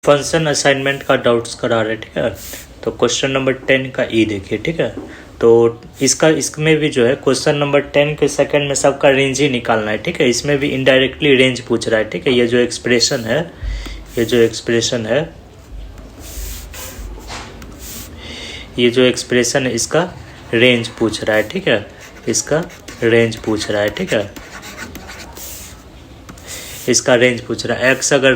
Function assignment का doubts करा रहे, ठीक है। तो क्वेश्चन नंबर 10 का ई देखिए, ठीक है। तो इसमें भी जो है क्वेश्चन नंबर 10 के सेकंड में सबका रेंज ही निकालना है, ठीक है। इसमें भी इनडायरेक्टली रेंज पूछ रहा है, ठीक है। ये जो एक्सप्रेशन है ये जो एक्सप्रेशन है इसका रेंज पूछ रहा है, ठीक है। इसका रेंज पूछ रहा है, ठीक है। इसका रेंज पूछ रहा है। एक्स अगर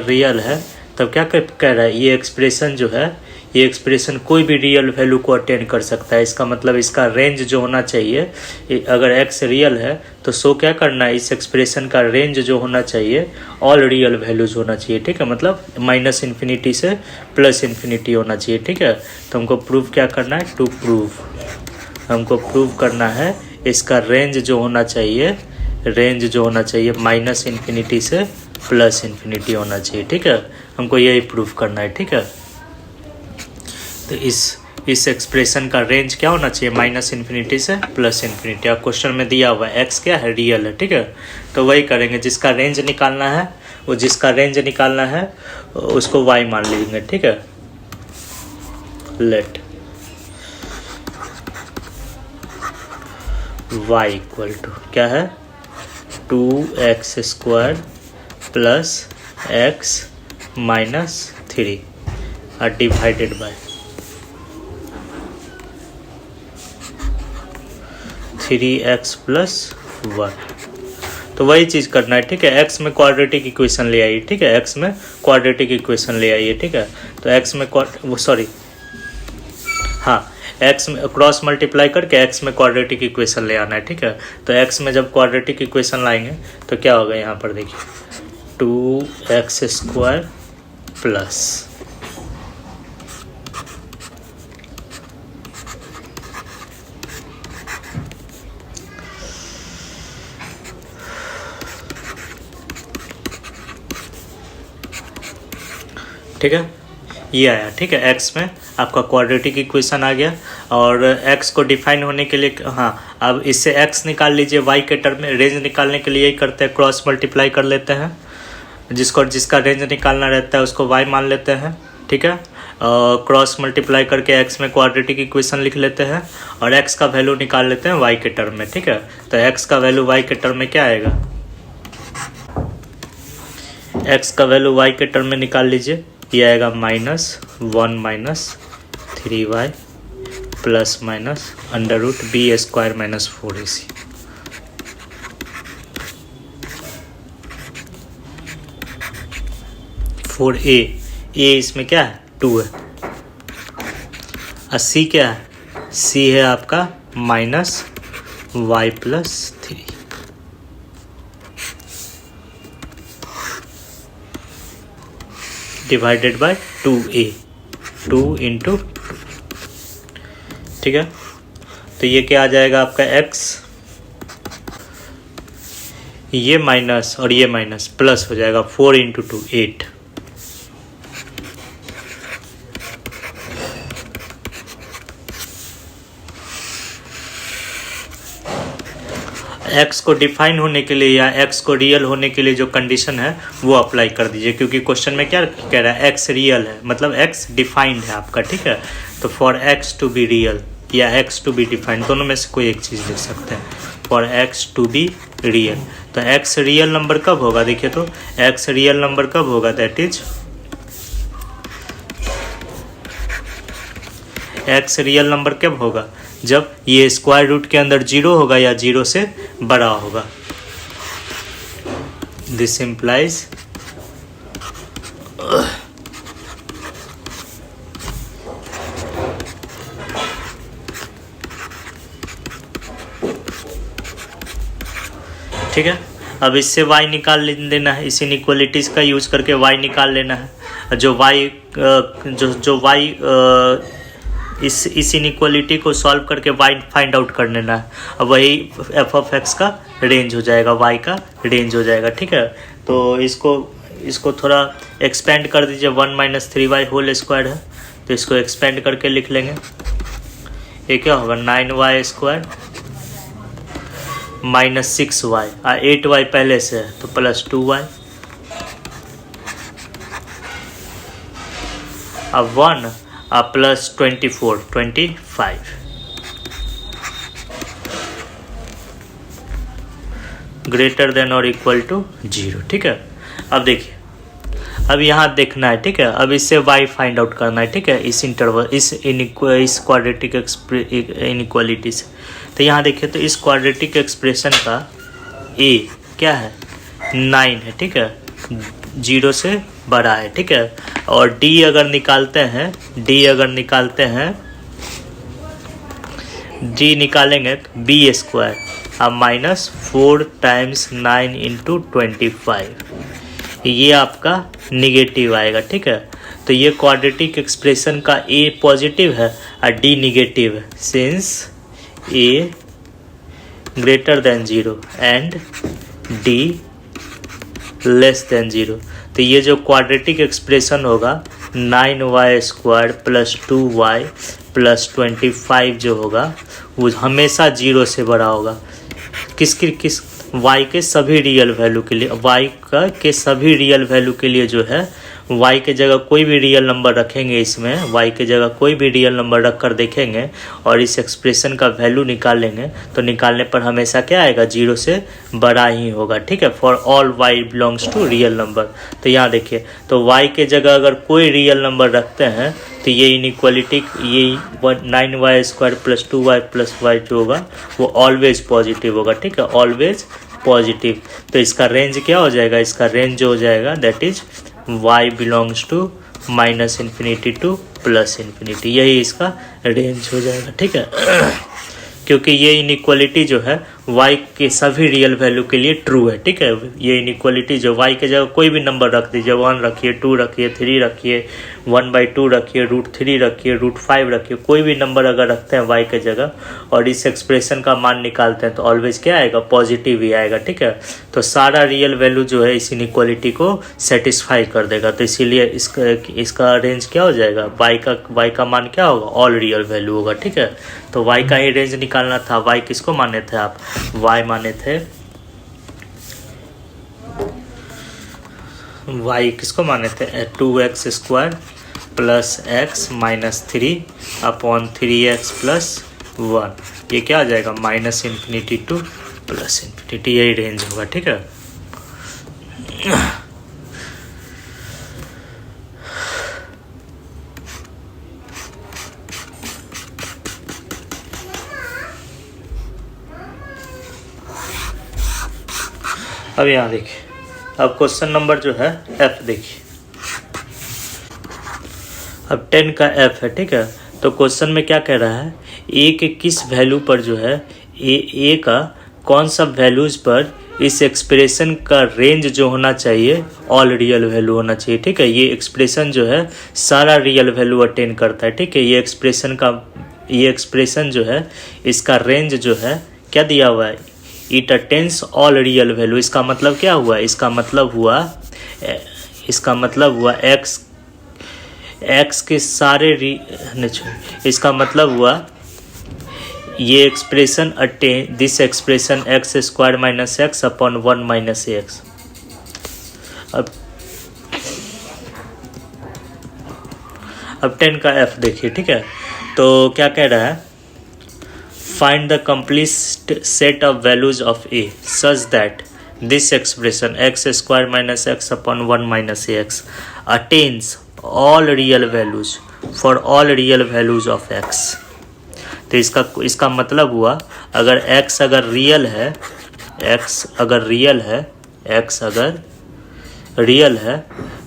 रियल है तब क्या कह रहा है, ये एक्सप्रेशन जो है ये एक्सप्रेशन कोई भी रियल वैल्यू को अटेन कर सकता है। इसका मतलब इसका रेंज जो होना चाहिए, अगर एक्स रियल है तो सो क्या करना है, इस एक्सप्रेशन का रेंज जो होना चाहिए ऑल रियल वैल्यूज होना चाहिए, ठीक है। मतलब -∞ से +∞ होना चाहिए, ठीक है। तो हमको प्रूव क्या करना है, हमको प्रूव करना है इसका रेंज जो होना चाहिए -∞ से +∞ होना चाहिए, ठीक है। हमको यही प्रूफ करना है, ठीक है। तो इस एक्सप्रेशन का रेंज क्या होना चाहिए, -∞ से +∞। अब क्वेश्चन में दिया हुआ है एक्स क्या है, रियल है, ठीक है। तो वही करेंगे, जिसका रेंज निकालना है उसको वाई मान लेंगे, ठीक है। लेट y इक्वल टू क्या है, 2x² + x - 3 और डिवाइडेड बाय 3x + 1। तो वही चीज़ करना है, ठीक है। x में क्वाड्रेटिक इक्वेशन ले आइए, ठीक है। x में क्वाड्रेटिक इक्वेशन ले आइए, ठीक है। तो x में x में क्रॉस मल्टीप्लाई करके x में क्वाड्रेटिक इक्वेशन ले आना है, ठीक है। तो x में जब क्वाड्रेटिक इक्वेशन लाएंगे तो क्या होगा, यहाँ पर देखिए 2x² प्लस ठीक है, ये आया, ठीक है। x में आपका क्वाड्रेटिक इक्वेशन आ गया और x को डिफाइन होने के लिए अब इससे x निकाल लीजिए y के टर्म में। रेंज निकालने के लिए यही करते हैं, क्रॉस मल्टीप्लाई कर लेते हैं। जिसका रेंज निकालना रहता है उसको y मान लेते हैं, ठीक है। क्रॉस मल्टीप्लाई करके x में क्वाड्रेटिक इक्वेशन लिख लेते हैं और x का वैल्यू निकाल लेते हैं y के टर्म में, ठीक है। तो x का वैल्यू y के टर्म में क्या आएगा, x का वैल्यू y के टर्म में निकाल लीजिए, ये आएगा -1 - 3y ± √b² - 4ac। a इसमें क्या है, 2 है। और c क्या है, c है आपका -y + 3। डिवाइडेड बाय 2a, 2 × 2, ठीक है। तो ये क्या आ जाएगा आपका x, ये माइनस और ये माइनस प्लस हो जाएगा, 4 × 2 8। x को डिफाइन होने के लिए या x को रियल होने के लिए जो कंडीशन है वो अप्लाई कर दीजिए, क्योंकि क्वेश्चन में क्या कह रहा है, x रियल है मतलब x डिफाइंड है आपका, ठीक है। तो for x to be real या x टू बी डिफाइंड, दोनों में से कोई एक चीज़ लिख सकते हैं। For x to be real, तो x रियल नंबर कब होगा, देखिए तो x रियल नंबर कब होगा, that is x real number कब होगा, जब ये स्क्वायर रूट के अंदर 0 होगा या 0 से बड़ा होगा। दिस इम्प्लाइज ठीक है। अब इससे y निकाल लेना है, इस इनइक्वालिटीज का यूज करके y निकाल लेना है। जो y इस इनइक्वालिटी को सॉल्व करके y फाइंड आउट कर लेना है। अब वही f(x) का रेंज हो जाएगा, y का रेंज हो जाएगा, ठीक है। तो इसको थोड़ा एक्सपेंड कर दीजिए, 1 - 3y² है तो इसको एक्सपेंड करके लिख लेंगे। ये क्या होगा, 9y² -6y, 8y पहले से है तो +2y अब 1 प्लस 25 ग्रेटर देन और इक्वल टू 0। ठीक है, अब देखिए, अब यहाँ देखना है। ठीक है, अब इससे y फाइंड आउट करना है। ठीक है, इस इंटरवल इस क्वाड्रेटिक इनइक्वालिटी से। तो यहाँ देखिए, तो इस क्वाड्रेटिक एक्सप्रेशन का a क्या है 9 है। ठीक है, 0 से बड़ा है। ठीक है, और d अगर निकालते हैं, d निकालेंगे तो b स्क्वायर अब माइनस 4 टाइम्स 9 इंटू 25, ये आपका निगेटिव आएगा। ठीक है, तो ये क्वाड्रेटिक एक्सप्रेशन का a पॉजिटिव है और d निगेटिव है, since a greater than 0 and d less than 0। तो ये जो क्वाड्रेटिक एक्सप्रेशन होगा 9y square plus 2y plus 25 जो होगा वो हमेशा 0 से बड़ा होगा। किस y के सभी रियल वैल्यू के लिए, के सभी रियल वैल्यू के लिए जो है y के जगह कोई भी रियल नंबर रखेंगे, इसमें y के जगह कोई भी रियल नंबर रख कर देखेंगे और इस एक्सप्रेशन का वैल्यू निकालेंगे तो निकालने पर हमेशा क्या आएगा 0 से बड़ा ही होगा। ठीक है, for all y belongs to real number. तो यहाँ देखिए, तो y के जगह अगर कोई रियल नंबर रखते हैं तो ये इनइक्वालिटी, ये 9y square plus 2y plus Y जो होगा वो ऑलवेज पॉजिटिव होगा। ठीक है, ऑलवेज पॉजिटिव। तो इसका रेंज क्या हो जाएगा, इसका रेंज जो हो जाएगा that is y belongs to minus infinity to plus infinity, यही इसका रेंज हो जाएगा। ठीक है, क्योंकि ये इनइक्वालिटी जो है y के सभी रियल वैल्यू के लिए ट्रू है। ठीक है, ये इनइक्वालिटी जो y के जगह कोई भी नंबर रख दीजिए, 1 रखिए, 2 रखिए, 3 रखिए, 1/2 रखिए, √3 रखिए, √5 रखिए, कोई भी नंबर अगर रखते हैं y के जगह और इस एक्सप्रेशन का मान निकालते हैं तो ऑलवेज क्या आएगा, पॉजिटिव ही आएगा। ठीक है, तो सारा रियल वैल्यू जो है इस इनइक्वालिटी को सेटिस्फाई कर देगा। तो इसीलिए इसका रेंज क्या हो जाएगा, y का मान क्या होगा, ऑल रियल वैल्यू होगा। ठीक है, तो y का ही रेंज निकालना था। y किसको माने थे आप, y माने थे, y किसको माने थे 2x square plus x minus 3 upon 3x plus 1, ये क्या आ जाएगा minus infinity to plus infinity, यही रेंज होगा। ठीक है, अब यहाँ देखिए, अब क्वेश्चन नंबर जो है f देखिए, अब 10 का f है। ठीक है, तो क्वेश्चन में क्या कह रहा है, a के किस वैल्यू पर जो है a का कौन सा वैल्यूज पर इस एक्सप्रेशन का रेंज जो होना चाहिए ऑल रियल वैल्यू होना चाहिए। ठीक है, ये एक्सप्रेशन जो है सारा रियल वैल्यू अटेन करता है। ठीक है, ये एक्सप्रेशन जो है इसका रेंज जो है क्या दिया हुआ है, it attains all real value. इसका मतलब क्या हुआ, इसका मतलब हुआ x के सारे इसका मतलब हुआ ये expression attain this expression x square minus x upon 1 minus x. अब 10 का f देखिए। ठीक है, तो क्या कह रहा है, find the complete set of values of a such that this expression x square minus x upon 1 minus x attains all real values for all real values of x। तो इसका मतलब हुआ अगर x अगर रियल है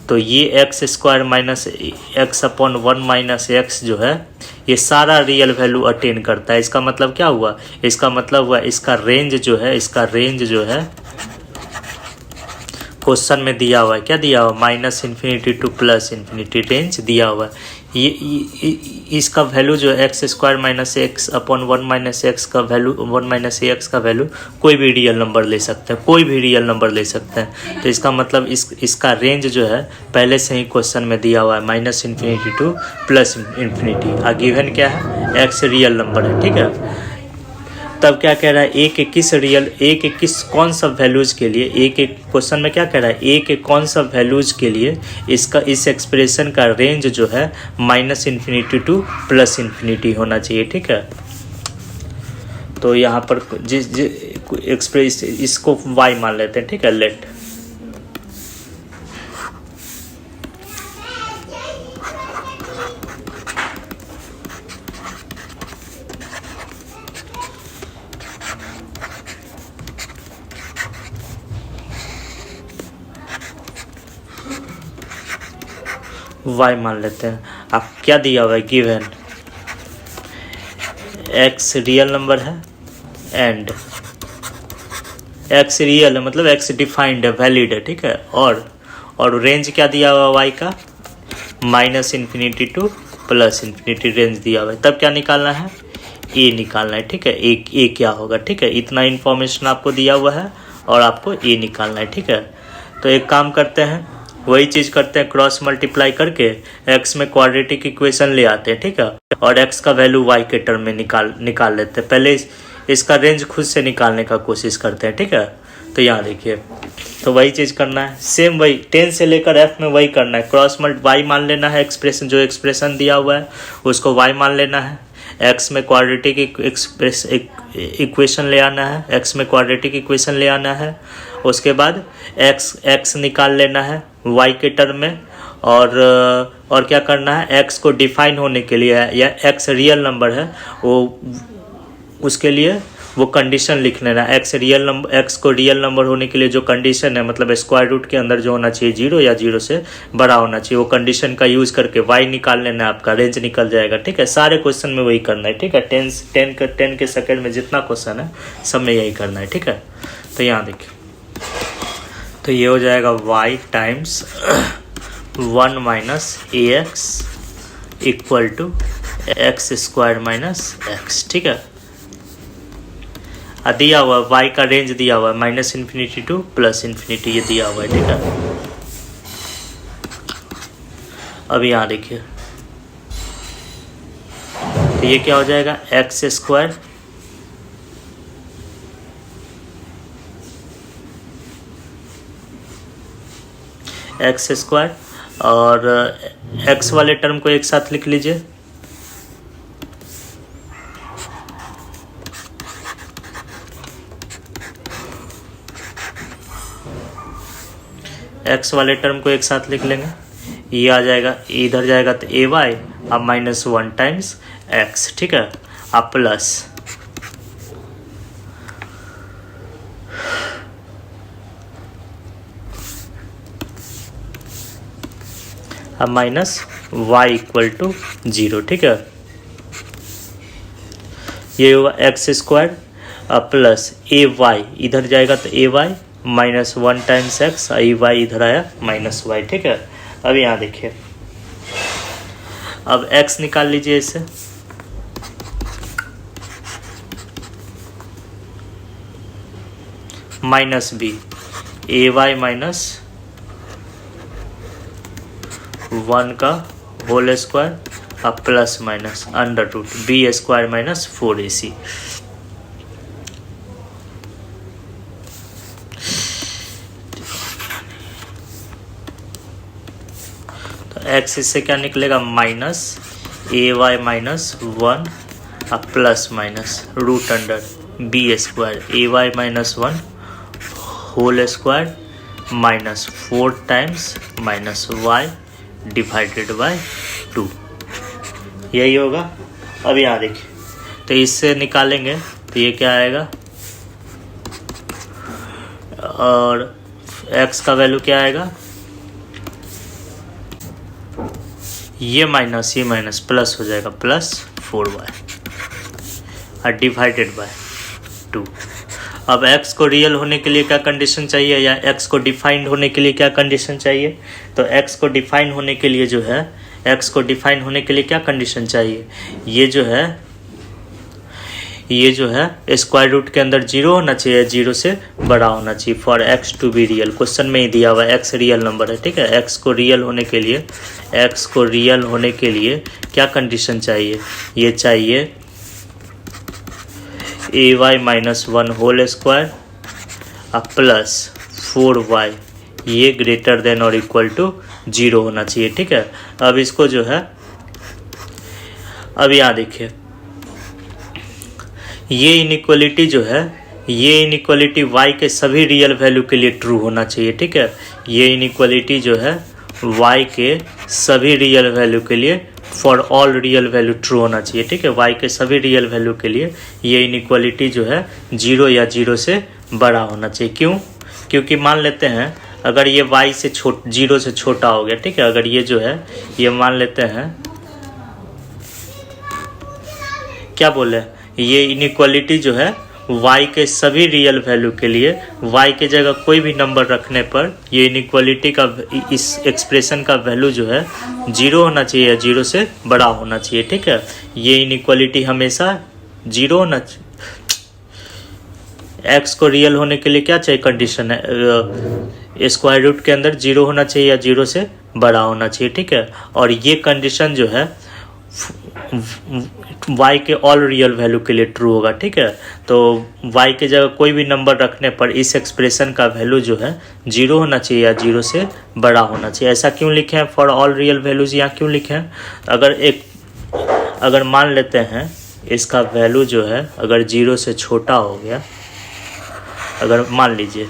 तो ये x square minus x upon 1 minus x जो है ये सारा रियल वैल्यू अटेन करता है। इसका मतलब क्या हुआ, इसका मतलब हुआ इसका रेंज जो है क्वेश्चन में दिया हुआ है, क्या दिया हुआ, minus infinity to plus infinity range दिया हुआ है। ये इसका वैल्यू जो है x square minus x upon 1 minus x का वैल्यू 1 माइनस एक्स का वैल्यू कोई भी रियल नंबर ले सकते हैं, तो इसका मतलब इसका रेंज जो है पहले से ही क्वेश्चन में दिया हुआ है minus infinity to plus infinity. Given क्या है, एक्स रियल नंबर है। ठीक है, तब क्या कह रहा है, ए के किस रियल, ए के किस कौन सा वैल्यूज के लिए, ए के क्वेश्चन में क्या कह रहा है, ए के कौन सा वैल्यूज के लिए इसका इस एक्सप्रेशन का रेंज जो है -∞ टू +∞ होना चाहिए। ठीक है, तो यहाँ पर जिस एक्सप्रेस इसको y मान लेते हैं। ठीक है, लेट y मान लेते हैं। अब क्या दिया हुआ है, गिवन x रियल नंबर है एंड x रियल है, मतलब x डिफाइंड है, वैलिड है। ठीक है, और रेंज क्या दिया हुआ y का, -∞ टू +∞ रेंज दिया हुआ है। तब क्या निकालना है, a निकालना है। ठीक है, a क्या होगा। ठीक है, इतना इन्फॉर्मेशन आपको दिया हुआ है और आपको a निकालना है। ठीक है, तो एक काम करते हैं, वही चीज़ करते हैं, क्रॉस मल्टीप्लाई करके x में क्वाड्रेटिक इक्वेशन ले आते हैं। ठीक है, और x का वैल्यू y के टर्म में निकाल लेते हैं। पहले इसका रेंज खुद से निकालने का कोशिश करते हैं। ठीक है, तो यहाँ देखिए, तो वही चीज़ करना है, सेम वही 10 से लेकर f में वही करना है। क्रॉस y मान लेना है, एक्सप्रेशन जो एक्सप्रेशन दिया हुआ है उसको y मान लेना है, x में क्वाड्रेटिक इक्वेशन ले आना है, x में क्वाड्रेटिक इक्वेशन ले आना है। उसके बाद x निकाल लेना है y के टर्म में, और क्या करना है, x को डिफाइन होने के लिए या x रियल नंबर है वो, उसके लिए वो कंडीशन लिख लेना। x को रियल नंबर होने के लिए जो कंडीशन है, मतलब स्क्वायर रूट के अंदर जो होना चाहिए 0 या 0 से बड़ा होना चाहिए, वो कंडीशन का यूज़ करके y निकाल लेना है, आपका रेंज निकल जाएगा। ठीक है, सारे क्वेश्चन में वही करना है। ठीक है, 10 के सेकेंड में जितना क्वेश्चन है सब में यही करना है। ठीक है, तो यहाँ देखिए, तो ये हो जाएगा y times 1 - ax equal to x² - x। ठीक है, दिया हुआ y का रेंज दिया हुआ है -∞ टू +∞, ये दिया हुआ है। ठीक है, अब यहाँ देखिए, तो ये क्या हो जाएगा, x² और x वाले टर्म को एक साथ लिख लीजिए, x वाले टर्म को एक साथ लिख लेंगे, ये आ जाएगा, इधर जाएगा तो ay, अब -1 टाइम्स x। ठीक है, अब प्लस अब -y इक्वल टू 0। ठीक है, ये हुआ x² प्लस ay, इधर जाएगा तो ay -1 टाइम्स x, ay इधर आया -y। ठीक है, अब यहाँ देखिए, अब x निकाल लीजिए इससे, -b ay -1 का होल स्क्वायर अब प्लस माइनस √b² - 4ac। तो x इससे क्या निकलेगा, -ay -1 अब plus minus √b² ay -1 whole square -4 times -y divided by 2, यही होगा। अब यहाँ देखिए, तो इससे निकालेंगे तो ये क्या आएगा, और x का वैल्यू क्या आएगा, ये माइनस प्लस हो जाएगा +4y और डिवाइडेड बाय 2। अब x को रियल होने के लिए क्या कंडीशन चाहिए, या x को डिफाइंड होने के लिए क्या कंडीशन चाहिए, तो x को डिफाइन होने के लिए जो है, x को डिफाइन होने के लिए क्या कंडीशन चाहिए, ये जो है स्क्वायर रूट के अंदर 0 होना चाहिए, 0 से बड़ा होना चाहिए for x to be real. Question में ही दिया हुआ है x रियल नंबर है। ठीक है, x को रियल होने के लिए क्या कंडीशन चाहिए, ये चाहिए ay minus 1 whole square plus 4y ये ग्रेटर देन और इक्वल टू 0 होना चाहिए। ठीक है, अब इसको जो है, अब यहाँ देखिए ये इनइक्वालिटी जो है, ये इनइक्वालिटी y के सभी रियल वैल्यू के लिए ट्रू होना चाहिए। ठीक है, ये इनइक्वालिटी जो है y के सभी रियल वैल्यू के लिए, for all real value true होना चाहिए। ठीक है, y के सभी रियल वैल्यू के लिए ये इनइक्वालिटी जो है 0 या 0 से बड़ा होना चाहिए। क्यों? क्योंकि मान लेते हैं अगर ये y से 0 से छोटा हो गया, ठीक है, अगर ये जो है ये मान लेते हैं, क्या बोले, ये इनइक्वालिटी जो है y के सभी रियल वैल्यू के लिए, y के जगह कोई भी नंबर रखने पर ये इनइक्वालिटी का, इस एक्सप्रेशन का वैल्यू जो है 0 होना चाहिए या 0 से बड़ा होना चाहिए। ठीक है, ये इनइक्वालिटी हमेशा 0 होना चाहिए। x को रियल होने के लिए क्या चाहिए, कंडीशन है स्क्वायर रूट के अंदर 0 होना चाहिए या 0 से बड़ा होना चाहिए। ठीक है, और ये कंडीशन जो है y के ऑल रियल वैल्यू के लिए ट्रू होगा। ठीक है, तो y के जगह कोई भी नंबर रखने पर इस एक्सप्रेशन का वैल्यू जो है 0 होना चाहिए या 0 से बड़ा होना चाहिए। ऐसा क्यों लिखे हैं, फॉर ऑल रियल वैल्यूज यहाँ क्यों लिखे हैं? अगर मान लेते हैं इसका वैल्यू जो है अगर 0 से छोटा हो गया, अगर मान लीजिए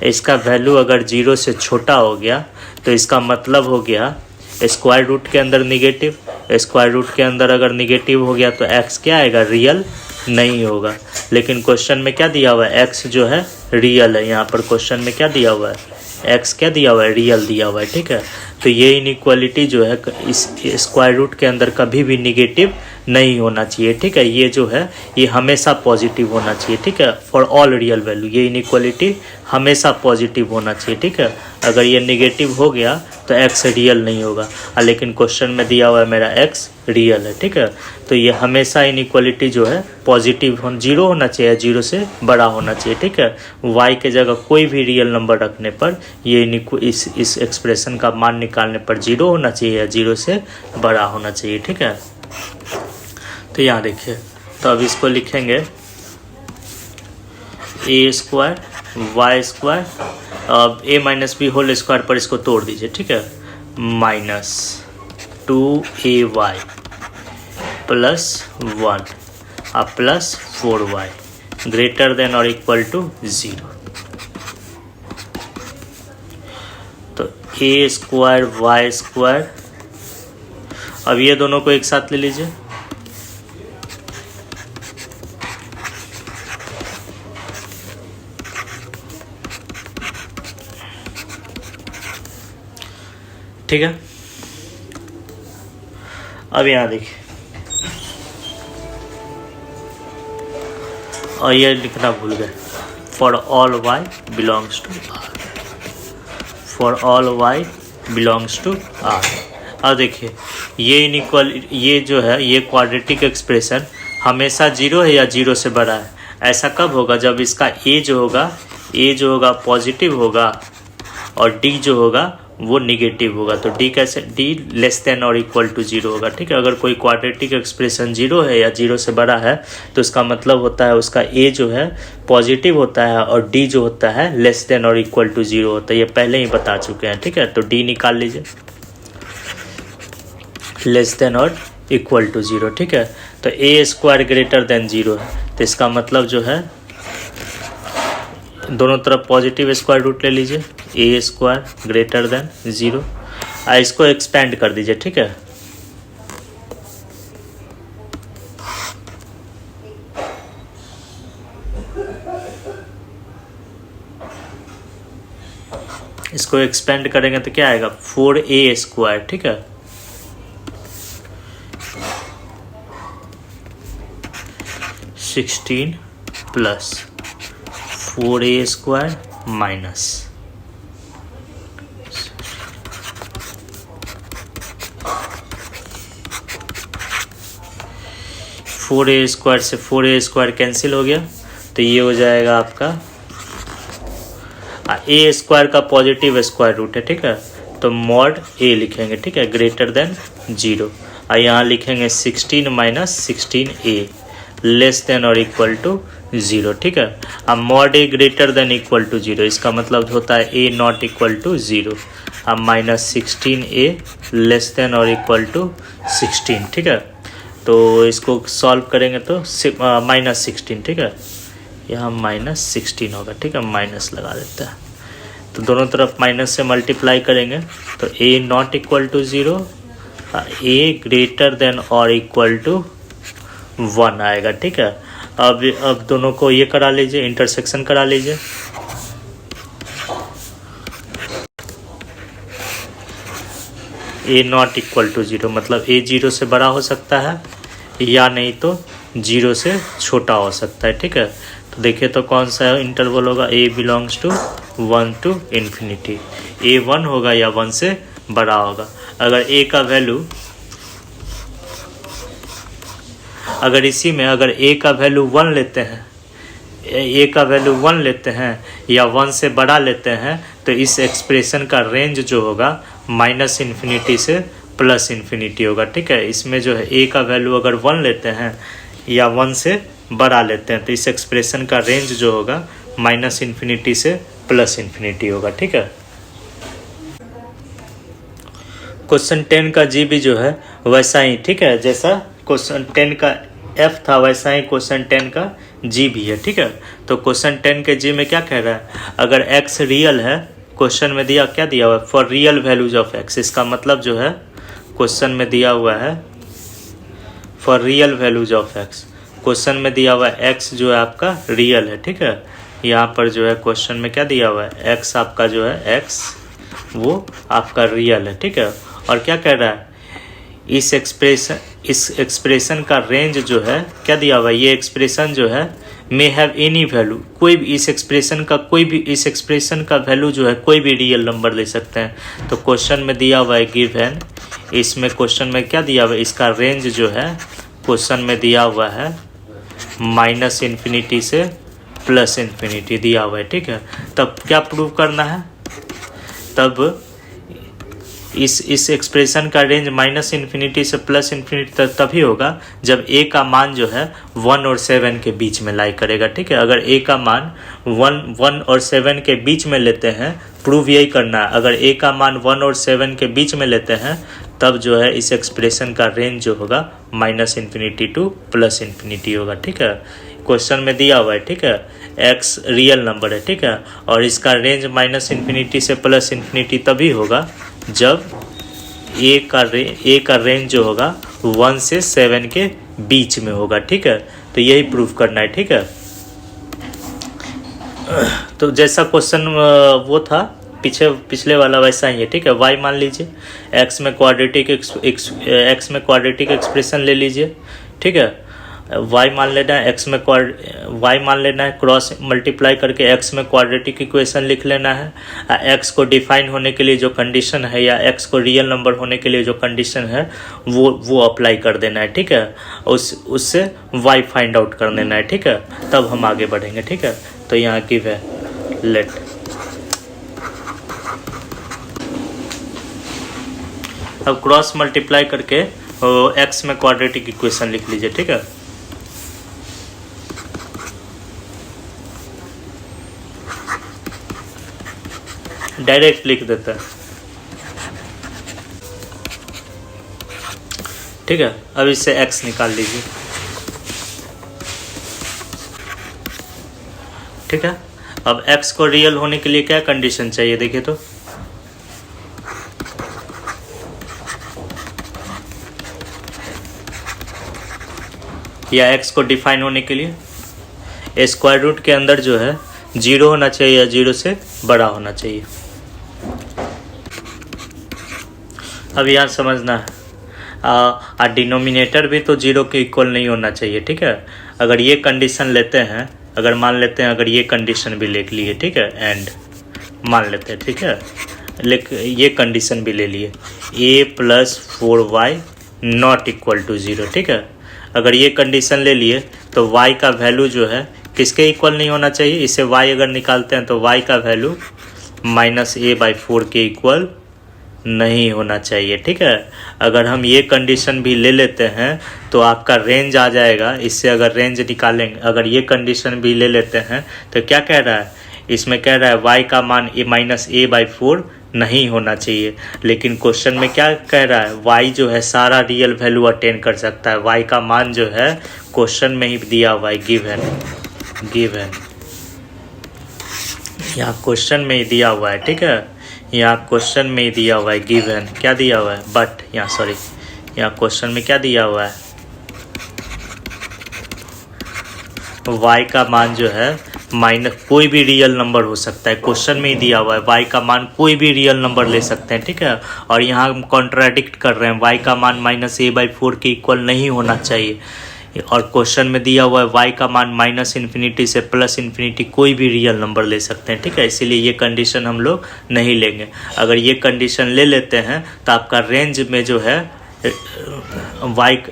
इसका वैल्यू अगर 0 से छोटा हो गया तो इसका मतलब हो गया स्क्वायर रूट के अंदर निगेटिव, स्क्वायर रूट के अंदर अगर निगेटिव हो गया तो x क्या आएगा, रियल नहीं होगा। लेकिन क्वेश्चन में क्या दिया हुआ है, x जो है रियल है। यहाँ पर क्वेश्चन में क्या दिया हुआ है, x क्या दिया हुआ है, रियल दिया हुआ है। ठीक है, तो ये इनइक्वालिटी जो है इस स्क्वायर रूट के अंदर कभी भी निगेटिव नहीं होना चाहिए। ठीक है, ये जो है ये हमेशा पॉजिटिव होना चाहिए। ठीक है, फॉर ऑल रियल वैल्यू ये इनइक्वालिटी हमेशा पॉजिटिव होना चाहिए। ठीक है, अगर ये निगेटिव हो गया तो x रियल नहीं होगा, लेकिन क्वेश्चन में दिया हुआ है मेरा x रियल है। ठीक है, तो ये हमेशा इनइक्वालिटी जो है पॉजिटिव 0 होना चाहिए, 0 से बड़ा होना चाहिए। ठीक है, y के जगह कोई भी रियल नंबर रखने पर ये इस एक्सप्रेशन का मान निकालने पर 0 होना चाहिए या 0 से बड़ा होना चाहिए। ठीक है, तो यहाँ देखिए, तो अब इसको लिखेंगे a स्क्वायर वाई स्क्वायर, अब a minus b whole square पर इसको तोड़ दीजिए। ठीक है, minus 2ay plus 1 plus 4y greater than और इक्वल टू 0। तो a स्क्वायर वाई स्क्वायर, अब ये दोनों को एक साथ ले लीजिए, ठीक है। अब यहाँ देखिए, और ये लिखना भूल गए, for all y belongs to r, for all y belongs to r। अब देखिए ये जो है ये क्वाड्रेटिक एक्सप्रेशन हमेशा 0 है या 0 से बड़ा है। ऐसा कब होगा, जब इसका a जो होगा पॉजिटिव होगा और d जो होगा वो निगेटिव होगा। तो d कैसे, d लेस देन और इक्वल टू 0 होगा। ठीक है, अगर कोई क्वाड्रेटिक एक्सप्रेशन 0 है या 0 से बड़ा है तो इसका मतलब होता है उसका a जो है पॉजिटिव होता है और d जो होता है लेस देन और इक्वल टू 0 होता है। ये पहले ही बता चुके हैं। ठीक है, तो d निकाल लीजिए, लेस देन और इक्वल टू 0। ठीक है, तो a स्क्वायर ग्रेटर देन 0 है, तो इसका मतलब जो है दोनों तरफ पॉजिटिव स्क्वायर रूट ले लीजिए, a स्क्वायर ग्रेटर देन 0। इसको एक्सपेंड कर दीजिए। ठीक है, इसको एक्सपेंड करेंगे तो क्या आएगा, 4a स्क्वायर। ठीक है, sixteen plus 4a square minus 4a square से 4a स्क्वायर कैंसिल हो गया, तो ये हो जाएगा आपका a स्क्वायर का पॉजिटिव स्क्वायर रूट है। ठीक है, तो मॉड a लिखेंगे। ठीक है, ग्रेटर देन 0, और यहाँ लिखेंगे 16 माइनस 16a। लेस देन और इक्वल टू 0, ठीक है। अब mod a greater than equal to 0, इसका मतलब होता है ए नॉट इक्वल टू 0। अब -16a लेस देन और इक्वल टू 16, ठीक है। तो इसको सॉल्व करेंगे तो -16, ठीक है, यहाँ -16 होगा, ठीक है, माइनस लगा देते हैं। तो दोनों तरफ माइनस से मल्टीप्लाई करेंगे तो A not equal to 0, A greater than और इक्वल टू 1 आएगा, ठीक है। अब दोनों को ये करा लीजिए, इंटरसेक्शन करा लीजिए। ए नॉट इक्वल टू 0 मतलब ए 0 से बड़ा हो सकता है या नहीं तो 0 से छोटा हो सकता है, ठीक है। तो देखिए तो कौन सा इंटरवल होगा, ए बिलोंग्स टू 1 टू इन्फिनिटी, ए 1 होगा या 1 से बड़ा होगा। अगर ए का वैल्यू, अगर इसी में अगर ए का वैल्यू 1 लेते हैं, ए का वैल्यू 1 लेते हैं या 1 से बड़ा लेते हैं तो इस एक्सप्रेशन का रेंज जो होगा -इन्फिनिटी से +इन्फिनिटी होगा, ठीक है। इसमें जो है ए का वैल्यू अगर 1 लेते हैं या 1 से बड़ा लेते हैं तो इस एक्सप्रेशन का रेंज जो होगा -इन्फिनिटी से +इन्फिनिटी होगा, ठीक है। क्वेश्चन 10 का जी भी जो है वैसा ही, ठीक है, जैसा क्वेश्चन 10 का एफ था वैसा ही क्वेश्चन 10 का जी भी है, ठीक है। तो क्वेश्चन 10 के जी में क्या कह रहा है, अगर एक्स रियल है, क्वेश्चन में दिया क्या दिया हुआ है, for real values of x, इसका मतलब जो है क्वेश्चन में दिया हुआ है for real values of x, question में दिया हुआ है एक्स जो है आपका रियल है, ठीक है। यहाँ पर जो है क्वेश्चन में क्या दिया हुआ है, एक्स आपका जो है एक्स वो आपका रियल है, ठीक है। और क्या कह रहा है, इस एक्सप्रेशन का रेंज जो है क्या दिया हुआ है, ये एक्सप्रेशन जो है मे हैव एनी वैल्यू, कोई भी इस एक्सप्रेशन का वैल्यू जो है कोई भी रियल नंबर ले सकते हैं। तो क्वेश्चन में दिया हुआ है गिवन, इसमें क्वेश्चन में क्या दिया हुआ है, इसका रेंज जो है क्वेश्चन में दिया हुआ है -इन्फिनिटी से +इन्फिनिटी दिया हुआ है, ठीक है। तब क्या प्रूव करना है, तब इस एक्सप्रेशन का रेंज -इन्फिनिटी से +इन्फिनिटी तभी होगा जब ए का मान जो है 1 और 7 के बीच में लाई करेगा, ठीक है। अगर ए का मान 1 और 7 के बीच में लेते हैं, प्रूव यही करना है, अगर ए का मान 1 और 7 के बीच में लेते हैं तब जो है इस एक्सप्रेशन का रेंज जो होगा -इन्फिनिटी टू +इन्फिनिटी होगा, ठीक है। क्वेश्चन में दिया हुआ है, ठीक है, एक्स रियल नंबर है, ठीक है, और इसका रेंज -इन्फिनिटी से +इन्फिनिटी तभी होगा जब ए का रेंज जो होगा 1 से 7 के बीच में होगा, ठीक है। तो यही प्रूफ करना है, ठीक है। तो जैसा क्वेश्चन वो था पिछले वाला वैसा ही है, ठीक है। वाई मान लीजिए, एक्स में क्वाड्रेटिक एक्सप्रेशन ले लीजिए, ठीक है। वाई मान लेना है, वाई मान लेना है, क्रॉस मल्टीप्लाई करके एक्स में क्वाड्रेटिक इक्वेशन लिख लेना है। एक्स को डिफाइन होने के लिए जो कंडीशन है या एक्स को रियल नंबर होने के लिए जो कंडीशन है वो अप्लाई कर देना है, ठीक है। उससे वाई फाइंड आउट कर देना है, ठीक है, तब हम आगे बढ़ेंगे, ठीक है। तो यहाँ की है लेट अब क्रॉस मल्टीप्लाई करके एक्स में क्वाड्रेटिक इक्वेशन लिख लीजिए, ठीक है। डायरेक्ट लिख देता है, ठीक है। अब इससे x निकाल लीजिए, ठीक है। अब x को रियल होने के लिए क्या कंडीशन चाहिए, देखिए तो या x को डिफाइन होने के लिए स्क्वायर रूट के अंदर जो है 0 होना चाहिए या 0 से बड़ा होना चाहिए। अब यहाँ समझना है, डिनोमिनेटर भी तो 0 के इक्वल नहीं होना चाहिए, ठीक है। अगर ये कंडीशन लेते हैं, अगर मान लेते हैं, अगर ये कंडीशन भी लिख लिए, ठीक है, एंड मान लेते हैं, ठीक है, ये कंडीशन भी ले लिए, a + 4y not equal to 0, ठीक है। अगर ये कंडीशन ले लिए तो y का वैल्यू जो है किसके इक्वल नहीं होना चाहिए, इसे y अगर निकालते हैं तो y का वैल्यू -a/4 के इक्वल नहीं होना चाहिए। ठीक है, अगर हम ये कंडीशन भी ले लेते हैं तो आपका रेंज आ जाएगा। इससे अगर रेंज निकालेंगे, अगर ये कंडीशन भी ले लेते हैं तो क्या कह रहा है, इसमें कह रहा है y का मान -a/4 नहीं होना चाहिए। लेकिन क्वेश्चन में क्या कह रहा है, y जो है सारा रियल वैल्यू अटेन कर सकता है। y का मान जो है क्वेश्चन में ही दिया हुआ है, गिवन यहाँ क्वेश्चन में ही दिया हुआ है। ठीक है, यहाँ क्वेश्चन में ही दिया हुआ है, गिवन क्या दिया हुआ है, बट यहाँ क्वेश्चन में क्या दिया हुआ है, y का मान जो है माइनस कोई भी रियल नंबर हो सकता है। क्वेश्चन में ही दिया हुआ है y का मान कोई भी रियल नंबर ले सकते हैं। ठीक है, और यहाँ हम कॉन्ट्राडिक्ट कर रहे हैं, y का मान -a/4 के इक्वल नहीं होना चाहिए। और क्वेश्चन में दिया हुआ है y का मान -∞ से +∞ कोई भी रियल नंबर ले सकते हैं। ठीक है, इसीलिए ये कंडीशन हम लोग नहीं लेंगे। अगर ये कंडीशन ले लेते हैं तो आपका रेंज में जो है y,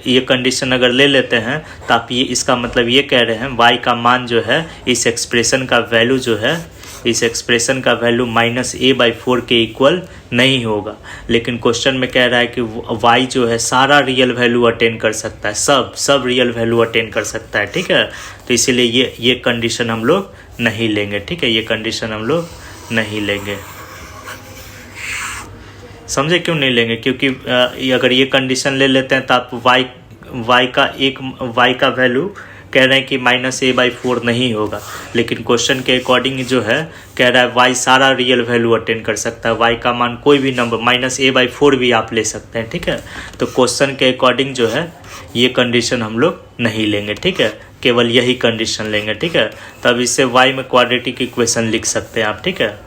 ये कंडीशन अगर ले लेते हैं तो आप ये इसका मतलब ये कह रहे हैं y का मान जो है इस एक्सप्रेशन का वैल्यू जो है, इस एक्सप्रेशन का वैल्यू -a/4 के इक्वल नहीं होगा। लेकिन क्वेश्चन में कह रहा है कि y जो है सारा रियल वैल्यू अटेन कर सकता है, सब रियल वैल्यू अटेन कर सकता है। ठीक है, तो इसीलिए ये कंडीशन हम लोग नहीं लेंगे। ठीक है, ये कंडीशन हम लोग नहीं लेंगे। समझे क्यों नहीं लेंगे, क्योंकि अगर ये कंडीशन ले लेते हैं तो आप y का वैल्यू कह रहे हैं कि -a/4 नहीं होगा। लेकिन क्वेश्चन के अकॉर्डिंग जो है कह रहा है y सारा रियल वैल्यू अटेन कर सकता है, y का मान कोई भी नंबर -a/4 भी आप ले सकते हैं। ठीक है, तो क्वेश्चन के अकॉर्डिंग जो है ये कंडीशन हम लोग नहीं लेंगे। ठीक है, केवल यही कंडीशन लेंगे। ठीक है, तब इससे y में क्वाड्रेटिक इक्वेशन लिख सकते हैं आप। ठीक है,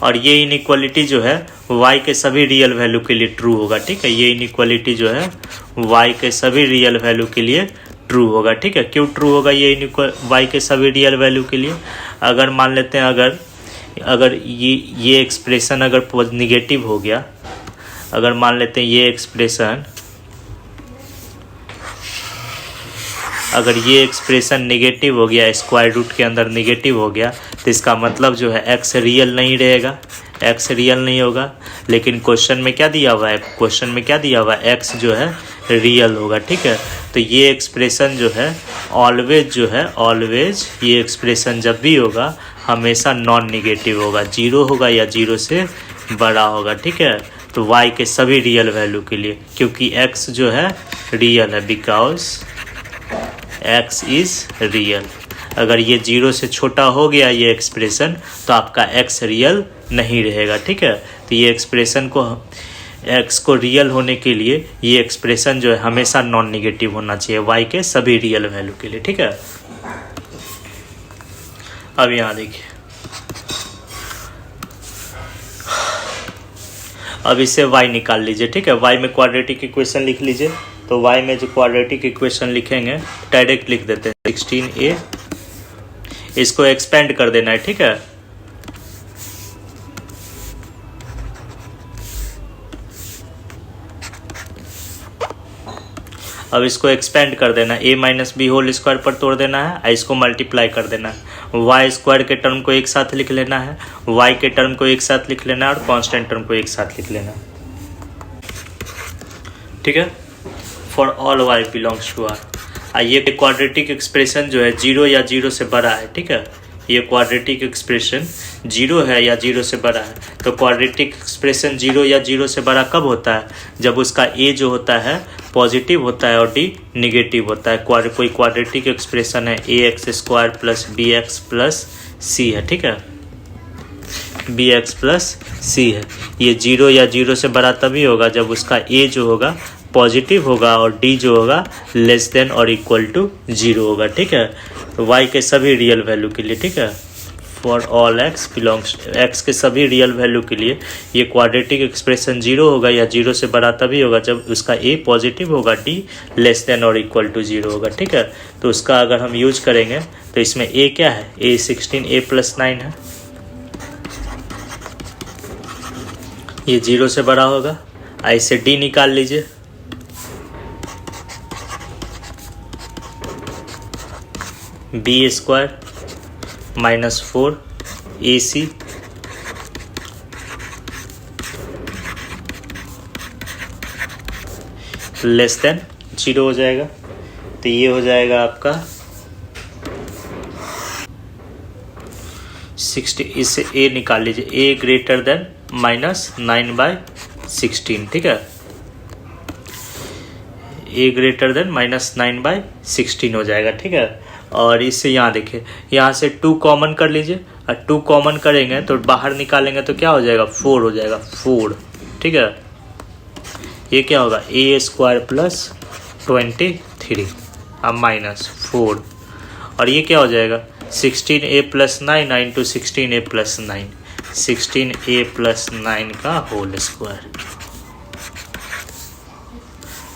और ये इनइक्वालिटी जो है y के सभी रियल वैल्यू के लिए ट्रू होगा। ठीक है, ये इनइक्वालिटी जो है y के सभी रियल वैल्यू के लिए ट्रू होगा। ठीक है, क्यों ट्रू होगा ये y के सभी रियल वैल्यू के लिए, अगर मान लेते हैं अगर ये एक्सप्रेशन अगर निगेटिव हो गया, अगर मान लेते हैं ये एक्सप्रेशन अगर ये एक्सप्रेशन निगेटिव हो गया, स्क्वायर रूट के अंदर निगेटिव हो गया, तो इसका मतलब जो है x रियल नहीं रहेगा, x रियल नहीं होगा। लेकिन क्वेश्चन में क्या दिया हुआ है, क्वेश्चन में क्या दिया हुआ है, x जो है रियल होगा। ठीक है, तो ये एक्सप्रेशन जो है ऑलवेज ये एक्सप्रेशन जब भी होगा हमेशा नॉन निगेटिव होगा, 0 होगा या 0 से बड़ा होगा। ठीक है, तो y के सभी रियल वैल्यू के लिए, क्योंकि x जो है रियल है, बिकॉज x इज रियल। अगर ये 0 से छोटा हो गया ये एक्सप्रेशन तो आपका x रियल नहीं रहेगा। ठीक है, तो ये एक्सप्रेशन को x को रियल होने के लिए ये एक्सप्रेशन जो है हमेशा नॉन निगेटिव होना चाहिए y के सभी रियल वैल्यू के लिए। ठीक है, अब यहाँ देखिए, अब इसे y निकाल लीजिए। ठीक है, y में क्वाड्रेटिक इक्वेशन लिख लीजिए। तो y में जो क्वाड्रेटिक इक्वेशन लिखेंगे डायरेक्ट लिख देते हैं 16a, इसको एक्सपेंड कर देना है। ठीक है, अब इसको एक्सपेंड कर देना है, a-b² पर तोड़ देना है, इसको मल्टीप्लाई कर देना है, y² के टर्म को एक साथ लिख लेना है, y के टर्म को एक साथ लिख लेना है और कांस्टेंट टर्म को एक साथ लिख लेना है। ठीक है, for all y belongs to r। ये क्वाड्रेटिक एक्सप्रेशन जो है 0 या 0 से बड़ा है। ठीक है, ये क्वाड्रेटिक एक्सप्रेशन 0 है या 0 से बड़ा है। तो क्वाड्रेटिक एक्सप्रेशन 0 या 0 से बड़ा कब होता है, जब उसका a जो होता है पॉजिटिव होता है और d निगेटिव होता है। कोई क्वाड्रेटिक एक्सप्रेशन है ax² + bx + c है। ठीक है, bx + c है। ये 0 या 0 से बड़ा तभी होगा जब उसका a जो होगा पॉजिटिव होगा और d जो होगा लेस देन और इक्वल टू 0 होगा। ठीक है, तो y के सभी रियल वैल्यू के लिए। ठीक है, for all x belongs, x के सभी रियल वैल्यू के लिए ये क्वाड्रेटिक एक्सप्रेशन 0 होगा या 0 से बड़ा तभी होगा जब उसका a पॉजिटिव होगा, d लेस देन और इक्वल टू 0 होगा। ठीक है, तो उसका अगर हम यूज करेंगे तो इसमें a क्या है, a 16, a + 9 है, ये 0 से बड़ा होगा। ऐसे d निकाल लीजिए, b² - 4 ac लेस देन 0 हो जाएगा। तो ये हो जाएगा आपका 60, इससे a निकाल लीजिए, a ग्रेटर देन -9/16, ठीक है। a ग्रेटर देन -9/16 हो जाएगा, ठीक है। और इससे यहाँ देखिए, यहाँ से 2 कॉमन कर लीजिए, और 2 कॉमन करेंगे तो बाहर निकालेंगे तो क्या हो जाएगा, 4 हो जाएगा, 4, ठीक है। ये क्या होगा, a² + 23 अब -4, और ये क्या हो जाएगा 16a + 9 × 16a + 9, 16a + 9 का होल स्क्वायर।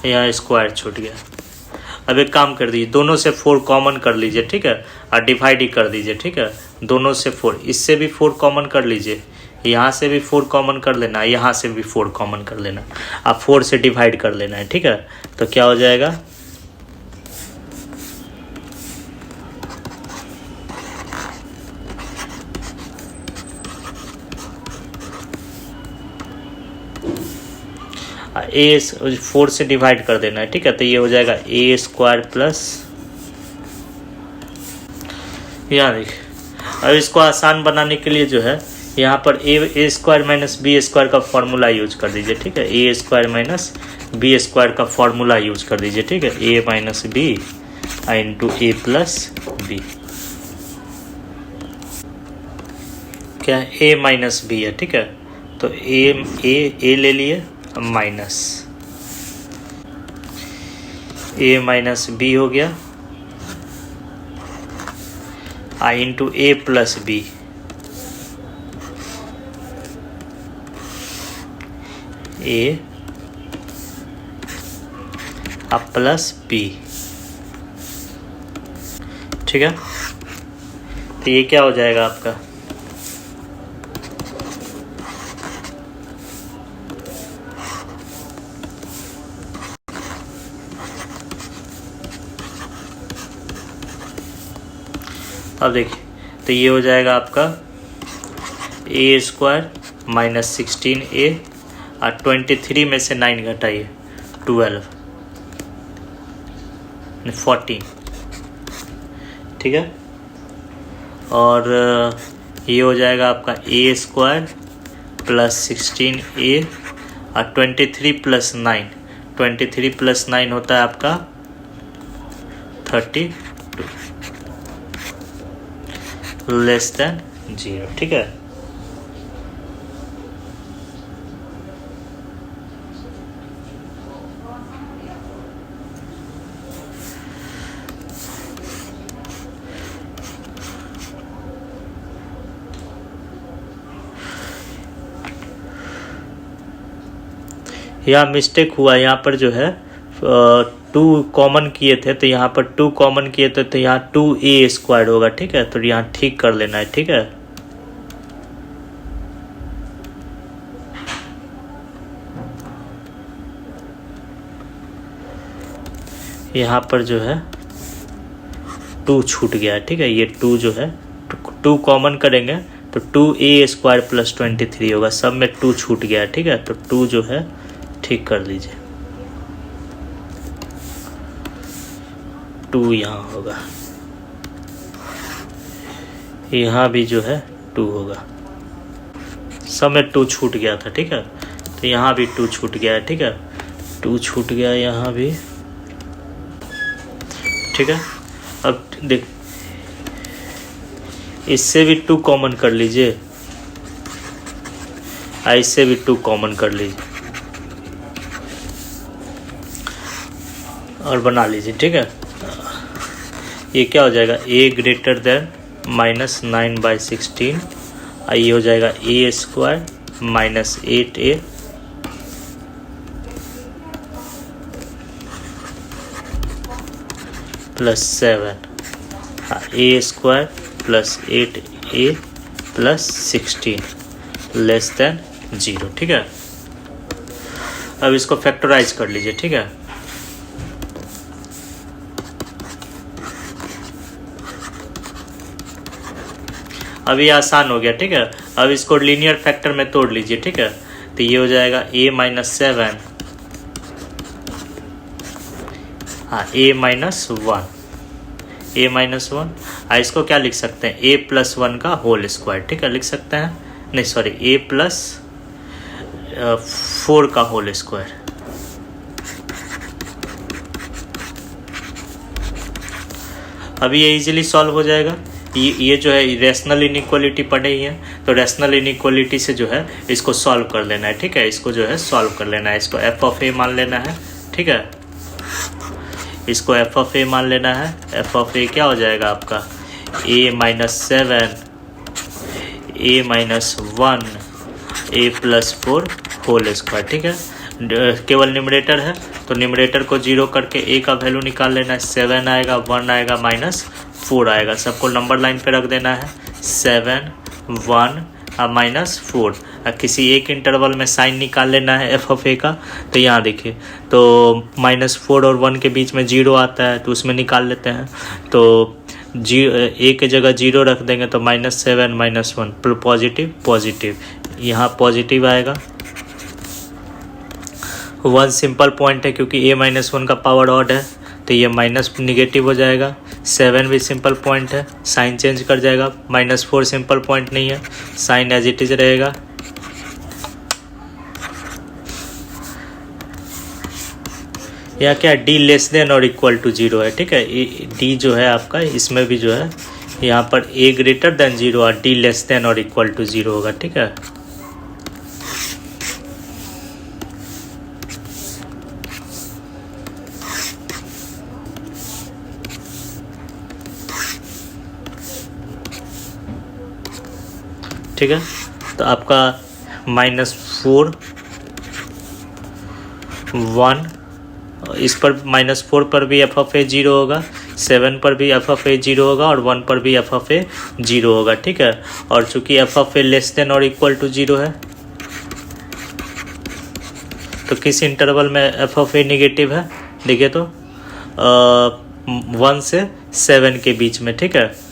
यहाँ स्क्वायर छूट गया। अब एक काम कर दीजिए, दोनों से 4 कॉमन कर लीजिए, ठीक है, और डिवाइड ही कर दीजिए, ठीक है। दोनों से 4, इससे भी 4 कॉमन कर लीजिए, यहाँ से भी 4 कॉमन कर लेना, यहाँ से भी 4 कॉमन कर लेना, अब 4 से डिवाइड कर लेना है, ठीक है। तो क्या हो जाएगा, a 4 से डिवाइड कर देना है, ठीक है। तो ये हो जाएगा a² प्लस, यहाँ देखिए, अब इसको आसान बनाने के लिए जो है यहाँ पर a² - b² का फॉर्मूला यूज कर दीजिए, ठीक है। a² - b² का फॉर्मूला यूज कर दीजिए, ठीक है। a - b × a + b, क्या है, a - b है, ठीक है। तो a ले लिए माइनस, a - b हो गया, I × a + b, a अब प्लस b, ठीक है। तो ये क्या हो जाएगा आपका, अब देखिए, तो ये हो जाएगा आपका a² - 16a, और 23 में से 9 घटाइए, 12, 14, ठीक है। और ये हो जाएगा आपका a² + 16a, और 23 + 9, 23 + 9 होता है आपका 32, लेस देन 0, ठीक है। यहाँ मिस्टेक हुआ, यहाँ पर जो है 2 कॉमन किए थे, तो यहाँ पर 2 कॉमन किए थे, तो यहाँ 2a² होगा, ठीक है। तो यहाँ ठीक कर लेना है, ठीक है। यहाँ पर जो है 2 छूट गया है, ठीक है। ये 2 जो है 2 कॉमन करेंगे तो 2a² + 23 होगा, सब में 2 छूट गया है, ठीक है। तो 2 जो है ठीक कर लीजिए, 2 यहाँ होगा, यहाँ भी जो है 2 होगा, सब में 2 छूट गया था, ठीक है। तो यहाँ भी 2 छूट गया है, ठीक है, 2 छूट गया यहाँ भी, ठीक है। अब देख, इससे भी 2 कॉमन कर लीजिए, इससे भी 2 कॉमन कर लीजिए और बना लीजिए, ठीक है। ये क्या हो जाएगा, a ग्रेटर देन -9/16, ये हो जाएगा a² - 8a + 7, a² + 8a + 16 less than 0, ठीक है। अब इसको फैक्टराइज कर लीजिए, ठीक है। अब ये आसान हो गया, ठीक है। अब इसको लीनियर फैक्टर में तोड़ लीजिए, ठीक है। तो ये हो जाएगा a - 7 हाँ a minus one, a minus one. इसको क्या लिख सकते हैं, a प्लस वन का होल स्क्वायर, ठीक है लिख सकते हैं, नहीं सॉरी a प्लस 4 का होल स्क्वायर। अभी ये इजीली सॉल्व हो जाएगा। ये जो है रैशनल इनइक्वालिटी पढ़े ही है, तो रैशनल इनइक्वालिटी से जो है इसको सॉल्व कर लेना है, ठीक है, इसको जो है सॉल्व कर लेना है, इसको एफ ऑफ ए मान लेना है, ठीक है, इसको एफ ऑफ ए मान लेना है। एफ ऑफ ए क्या हो जाएगा आपका, ए माइनस 7 ए माइनस 1 ए प्लस 4 होल स्क्वायर, ठीक है। केवल न्यूमरेटर है तो न्यूमरेटर को 0 करके a का वैल्यू निकाल लेना है, 7 आएगा, 1 आएगा, माइनस 4 आएगा, सबको नंबर लाइन पे रख देना है, 7 1 माइनस 4। किसी एक इंटरवल में साइन निकाल लेना है एफ ऑफ ए का, तो यहाँ देखिए तो -4 और 1 के बीच में 0 आता है तो उसमें निकाल लेते हैं, तो ए के जगह 0 रख देंगे तो -7 -1 पॉजिटिव पॉजिटिव, यहाँ पॉजिटिव आएगा। 1 सिंपल पॉइंट है क्योंकि a माइनस 1 का पावर ऑड है तो ये माइनस निगेटिव हो जाएगा। 7 भी सिंपल पॉइंट है, साइन चेंज कर जाएगा। -4 सिंपल पॉइंट नहीं है, साइन एज इट इज रहेगा। या क्या d लेस देन और इक्वल टू 0 है, ठीक है, d जो है आपका इसमें भी जो है यहाँ पर a ग्रेटर देन 0 और d लेस देन और इक्वल टू 0 होगा, ठीक है। ठीक है, तो आपका -4 1 इस पर -4 पर भी एफ ऑफ ए 0 होगा, 7 पर भी एफ ऑफ ए 0 होगा और 1 पर भी एफ ऑफ ए 0 होगा, ठीक है। और चूंकि F of A less than और इक्वल टू 0 है तो किस इंटरवल में एफ ऑफ ए निगेटिव है, देखिए तो 1 से 7 के बीच में, ठीक है।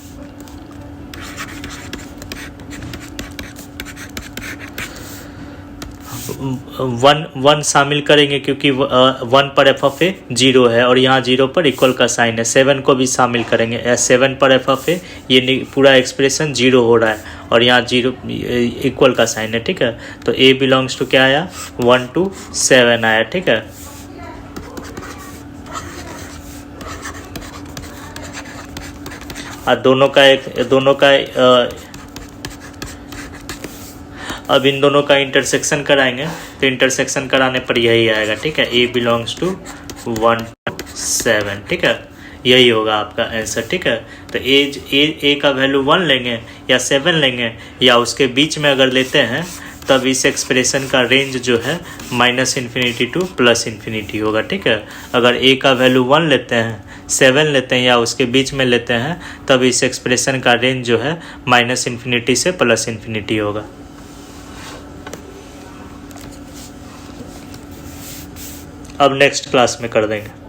वन शामिल करेंगे क्योंकि 1 पर एफ ऑफ ए 0 है और यहाँ 0 पर इक्वल का साइन है। 7 को भी शामिल करेंगे, 7 पर एफ ऑफ ए ये पूरा एक्सप्रेशन 0 हो रहा है और यहाँ 0 इक्वल का साइन है, ठीक है। तो ए बिलोंग्स टू क्या आया, 1 to 7 आया, ठीक है। दोनों का अब इन दोनों का इंटरसेक्शन कराएंगे तो इंटरसेक्शन कराने पर यही आएगा, ठीक है, ए बिलोंग्स टू 1 to 7, ठीक है, यही होगा आपका आंसर, ठीक है। तो ए का वैल्यू 1 लेंगे या 7 लेंगे या उसके बीच में अगर लेते हैं तब इस एक्सप्रेशन का रेंज जो है -∞ टू +∞ होगा, ठीक है। अगर ए का वैल्यू 1 लेते हैं, 7 लेते हैं या उसके बीच में लेते हैं तब इस एक्सप्रेशन का रेंज जो है -∞ से +∞ होगा। अब नेक्स्ट क्लास में कर देंगे।